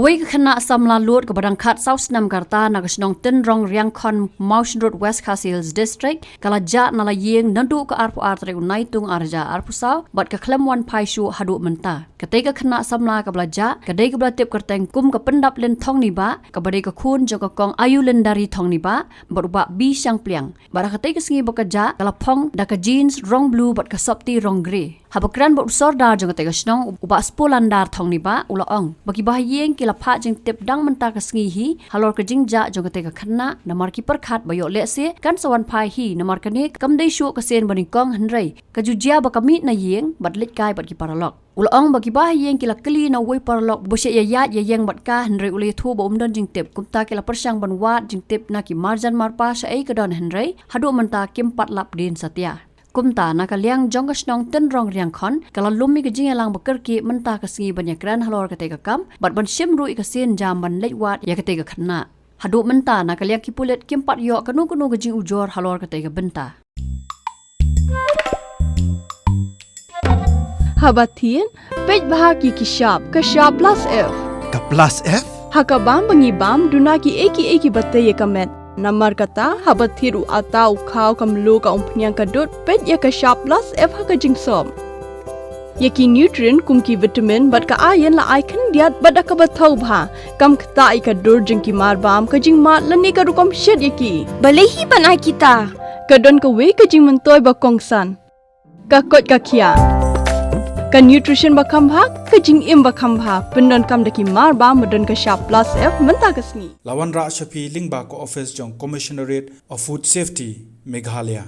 Wei kena Samla Lord ke Badangkat South Snem Karta na ke Shnong Tynrong Riangkhon Mountain Road West Khasi Hills District kala ja na la Ïing nandu ke arpu artre unai tung arja arpu sau bat ke Khlem wan Phai Shuh hadu menta ketika kena Samla ke belaja kedai ke belatip kerteng kum ke pendap len thong ni ba ke badai ke khun jo ke kong ayu len dari thong ni ba berubah bi sang pliang bara ketika Sngi bekerja kala pong da ke jeans rong blue bat ke sopti rong grey habakran bot sorda jo ketika Shnong uba spolan dar thong ni ba ulaong bagi bah Ïing kila pha jing tip dang menta ke Sngi hi halor ke jingja jo ketika kena namar ki perkhat bayo le se kan sawan Phai hi namar kani kam dei Shuh ke sen bani kong henrei ke jujia bakami na Ïing bat lit kai bat ki paralok ulaong bagi bah Ïing kila keli na wei paralok bosya ya yang bat ka henrei ule thu bo umdon jing tip kumta kila persang ban wat jing tip na ki marjan marpa sa ai ke don henrei hadu menta kim pat lap din satya kumta na kaliang jong Shnong Tynrong Riangkhon kala lumi ke jingelang bekerki menta ke Sngi banyakran halor ketika kam bat ban sim rui ke sen jam ban lewat ya ketika kena hadu menta na kaliang kipulet kimpat yo kanu ke jing ujor halor ketika benta Habatin pej bahagi ki sharp plus F Ka plus F? hakabam bangibam dunaki eki batte ye kamet namar kata habathiru atau khau kamlu ka umpnyang kadut pej ya ka sharp plus F haka jingsom yaki nutrient kumki vitamin bat ka iron la icon diat bat ka bathau bha kam khta I ka dur jingki mar bam ka jing ma lani ka rukom shed yaki balehi banai kita kadon ka we ka jing mentoy ba kongsan ka kot ka khia ka nutrition ba khambha ka jing im ba khambha pendon kam daki mar ba modon ka sharp plus F menta ka Sngi Lawan Ra Shapi Lingba ko office jong Commissionerate of Food Safety Meghalaya